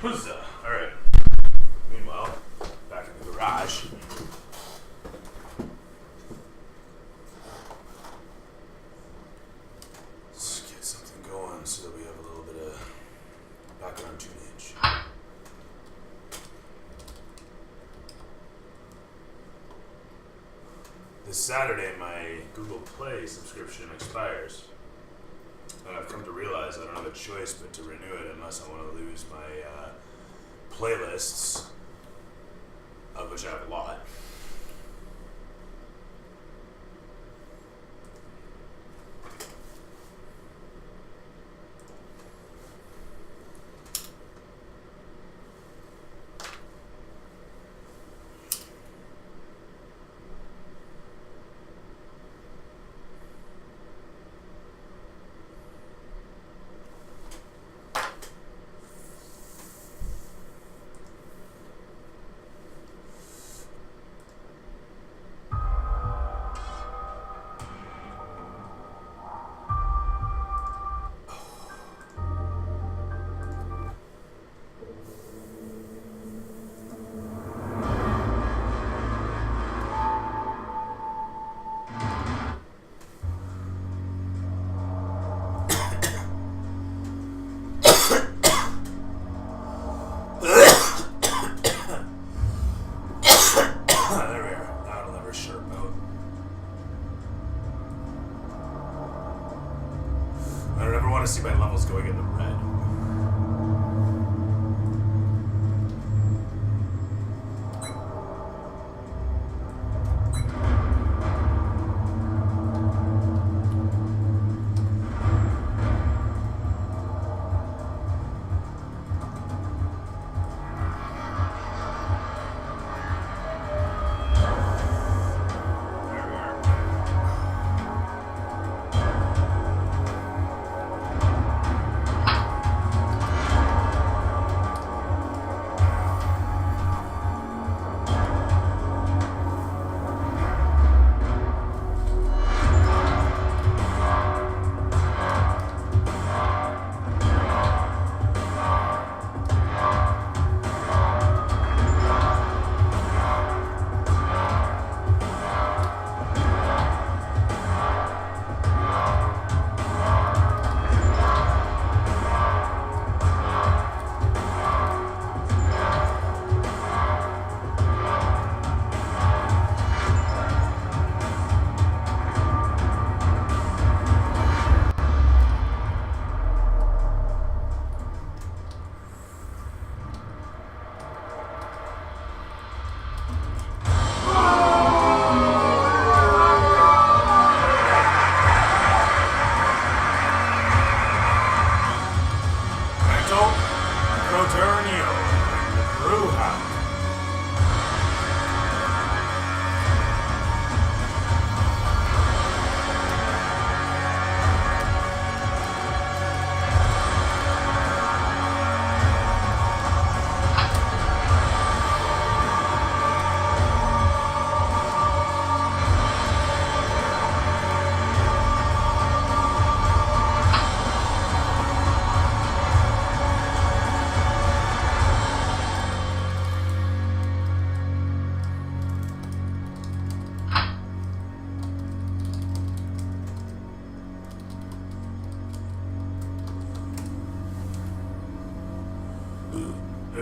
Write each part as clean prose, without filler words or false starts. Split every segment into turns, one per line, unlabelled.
Huzzah! Alright. Meanwhile, back in the garage. Let's get something going so that we have a little bit of background tunage. This Saturday, my Google Play subscription expires. And I've come to realize I don't have a choice but to renew it unless I want to lose my playlists, of which I have a lot. I see my levels going in the red.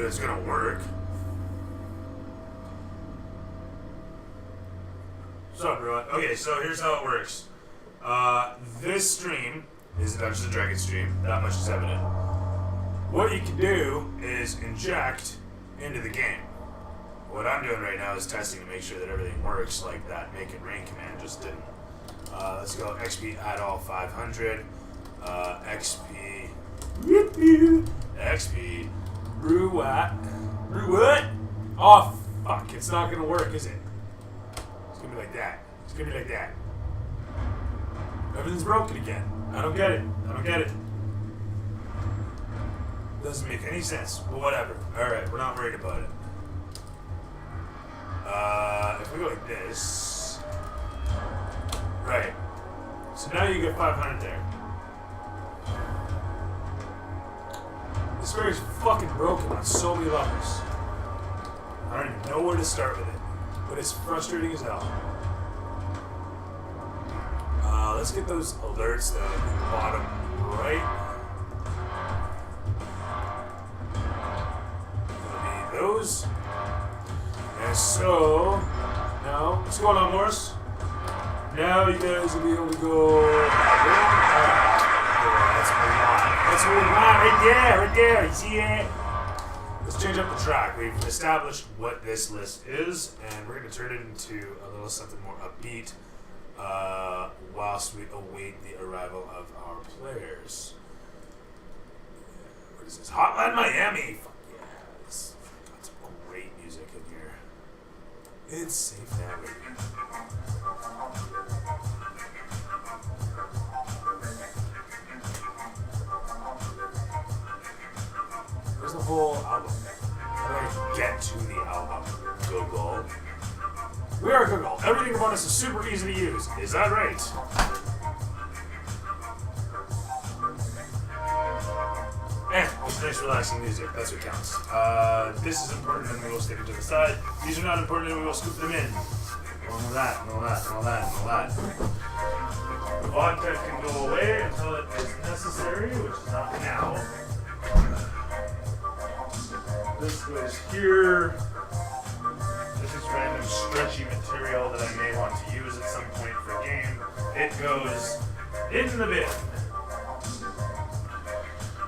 It's gonna work. What's up, everyone? Okay, so here's how it works. This stream is a Dungeons & Dragons stream. That much is evident. What you can do is inject into the game. What I'm doing right now is testing to make sure that everything works like that make it rain command just didn't. Let's go XP add all 500. XP. XP. Brew what? Oh, fuck. It's not gonna work, is it? It's gonna be like that. It's gonna be like that. Everything's broken again. I don't get it. Doesn't make any sense. But whatever. Alright, we're not worried about it. If we go like this. Right. So now you get 500 there. This story is fucking broken on so many levels. I don't even know where to start with it, but it's frustrating as hell. Let's get those alerts though at the bottom right. That'll be those. And so, now, what's going on, Morris? Now you guys will be able to go. That's what we want. That's what we want right there. You see it? Let's change up the track. We've established what this list is, and we're going to turn it into a little something more upbeat whilst we await the arrival of our players. What is this? Hotline Miami. Fuck yeah. It's got some great music in here. It's safe that way. Where's the whole album? How do I get to the album? Google. We are Google. Everything about us is super easy to use. Is that right? It's nice relaxing music. That's what counts. This is important and we will stick it to the side. These are not important and we will scoop them in. All that, and all that, and all that, and all that. The vodka can go away until it is necessary, which is not now. This goes here. This is random stretchy material that I may want to use at some point for a game. It goes in the bin.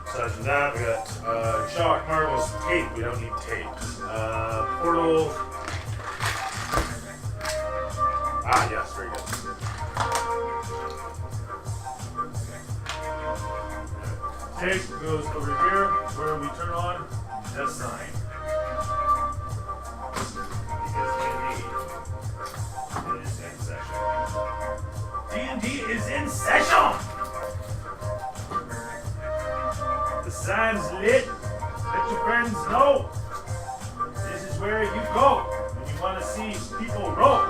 Aside from that, we got chalk, marbles, tape. We don't need tape. Portal. Ah, yes, very good. Tape goes over here where we turn on the sign. Because D&D is in session! The sign's lit. Let your friends know. This is where you go when you want to see people roll.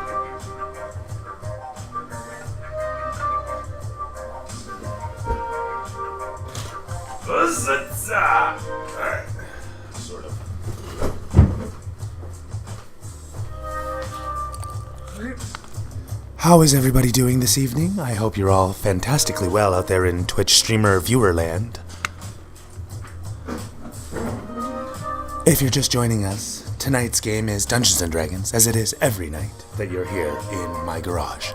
Alright. Sort of.
How is everybody doing this evening? I hope you're all fantastically well out there in Twitch streamer viewer land. If you're just joining us, tonight's game is Dungeons & Dragons, as it is every night that you're here in my garage.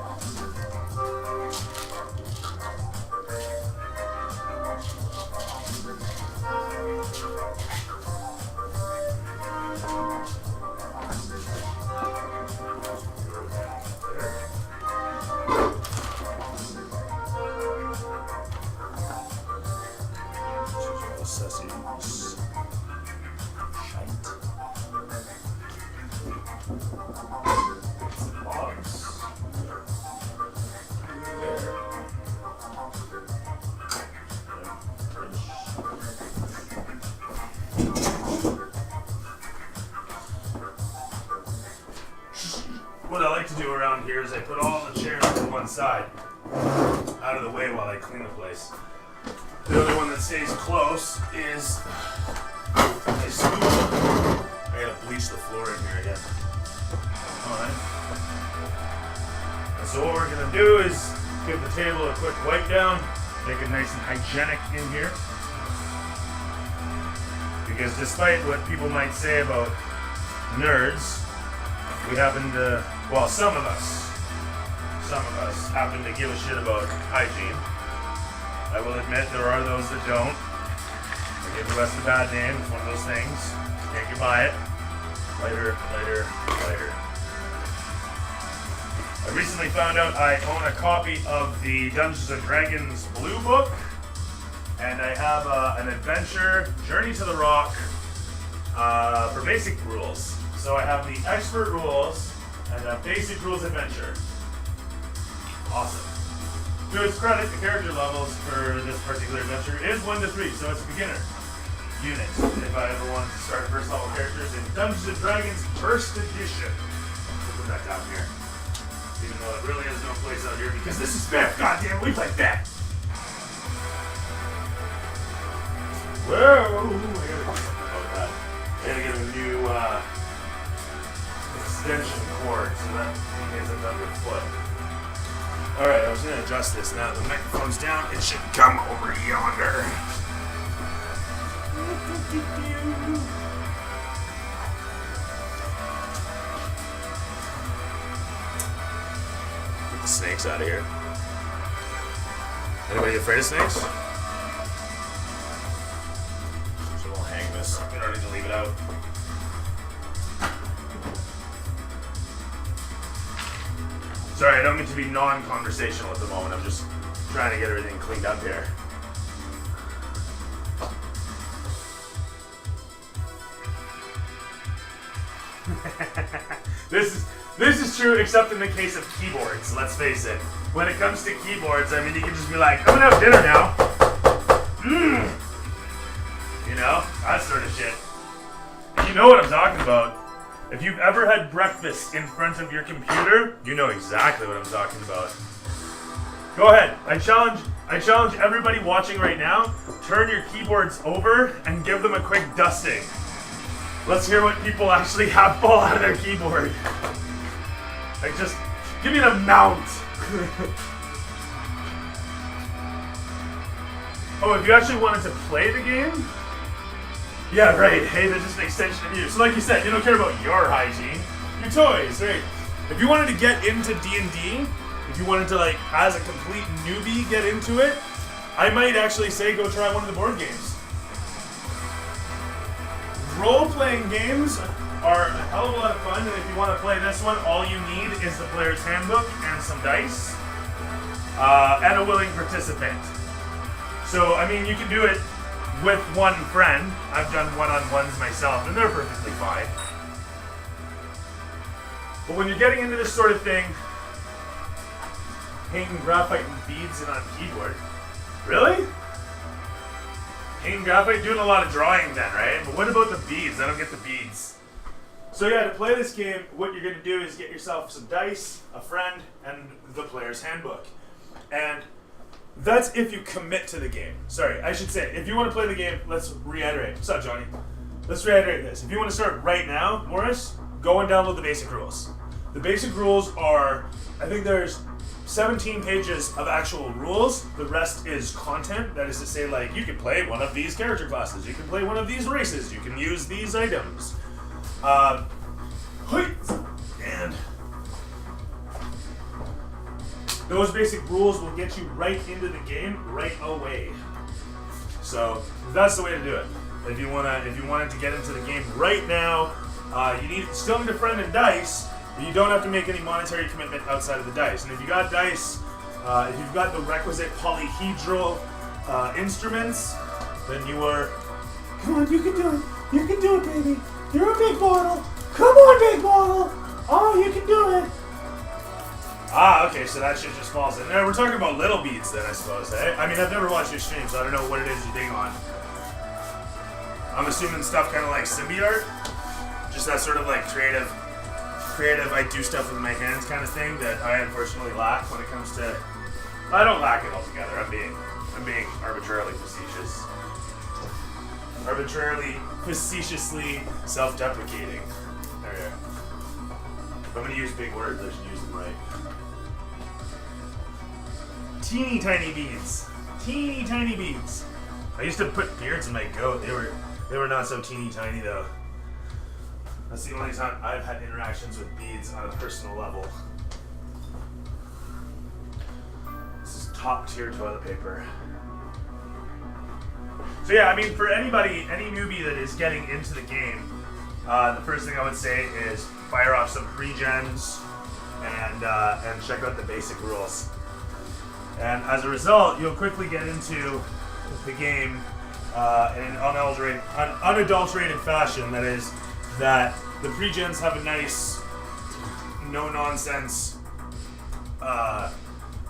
What I like to do around here is I put all the chairs to one side, out of the way while I clean the place. The other one that stays close is a scoop. I gotta bleach the floor in here again. Alright. And so what we're gonna do is give the table a quick wipe down, make it nice and hygienic in here. Because despite what people might say about nerds, we happen to, well, some of us happen to give a shit about hygiene. I will admit there are those that don't. They give the rest a bad name. It's one of those things. Can't get by it. Lighter. I recently found out I own a copy of the Dungeons & Dragons Blue Book, and I have an adventure, Journey to the Rock, for basic rules. So I have the expert rules and a basic rules adventure. Awesome. To its credit, the character levels for this particular adventure is 1 to 3, so it's a beginner unit. If I ever wanted to start first level characters in Dungeons & Dragons First Edition. We'll put that down here. Even though it really has no place out here because this is Fifth. Goddamn, we play Fifth. Whoa! I gotta get a new extension cord so that it isn't underfoot. Alright, I was gonna adjust this now. The microphone's down. It should come over yonder. Get the snakes out of here. Anybody afraid of snakes? So we'll hang this. We don't need to leave it out. Sorry, I don't mean to be non-conversational at the moment. I'm just trying to get everything cleaned up here. This is true except in the case of keyboards, let's face it. When it comes to keyboards, I mean, you can just be like, I'm gonna have dinner now. You know, that sort of shit. You know what I'm talking about. If you've ever had breakfast in front of your computer, you know exactly what I'm talking about. Go ahead. I challenge everybody watching right now, turn your keyboards over and give them a quick dusting. Let's hear what people actually have fall out of their keyboard. Like, just give me an amount. Oh, if you actually wanted to play the game? Yeah, right. Hey, they're just an extension of you. So like you said, you don't care about your hygiene. Your toys, right? If you wanted to get into D&D, if you wanted to, like, as a complete newbie get into it, I might actually say go try one of the board games. Role-playing games are a hell of a lot of fun, and if you want to play this one, all you need is the player's handbook and some dice, and a willing participant. So, I mean, you can do it with one friend. I've done one-on-ones myself, and they're perfectly fine. But when you're getting into this sort of thing, painting graphite and beads in on keyboard, really? Painting graphite, doing a lot of drawing then, right? But what about the beads? I don't get the beads. So yeah, to play this game, what you're going to do is get yourself some dice, a friend, and the player's handbook. And that's if you commit to the game. Sorry, I should say, if you want to play the game, let's reiterate. What's up, Johnny? Let's reiterate this. If you want to start right now, Morris, go and download the basic rules. The basic rules are, I think there's 17 pages of actual rules. The rest is content. That is to say, like, you can play one of these character classes. You can play one of these races. You can use these items. And those basic rules will get you right into the game right away. So that's the way to do it. If you wanted to get into the game right now, you still need a friend and dice, but you don't have to make any monetary commitment outside of the dice. And if you got dice, if you've got the requisite polyhedral instruments, then you are. Come on, you can do it. You can do it, baby. You're a big bottle. Come on, big bottle. Oh, you can do it. Ah, okay, so that shit just falls in there. We're talking about little beads then, I suppose, eh? I mean, I've never watched your stream, so I don't know what it is you dig on. I'm assuming stuff kind of like Symbiart? Just that sort of like creative, I do stuff with my hands kind of thing that I unfortunately lack when it comes to... I don't lack it altogether. I'm being arbitrarily facetious. Arbitrarily, facetiously self-deprecating. There you go. If I'm going to use big words, I should use them right. Teeny tiny beads. Teeny tiny beads. I used to put beards in my goat. They were not so teeny tiny though. That's the only time I've had interactions with beads on a personal level. This is top tier toilet paper. So yeah, I mean, for anybody, any newbie that is getting into the game, the first thing I would say is fire off some pre-gens and check out the basic rules. And as a result, you'll quickly get into the game in an unadulterated fashion. That is, that the pre-gens have a nice, no-nonsense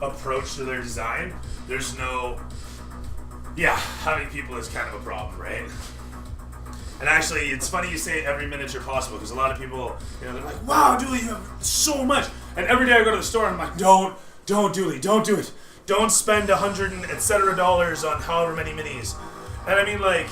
approach to their design. There's no... Yeah, having people is kind of a problem, right? And actually, it's funny you say every miniature possible, because a lot of people, they're like, wow, Dooley, you have so much. And every day I go to the store and I'm like, don't, Dooley, don't do it. Don't spend $100 and et cetera on however many minis. And I mean, like,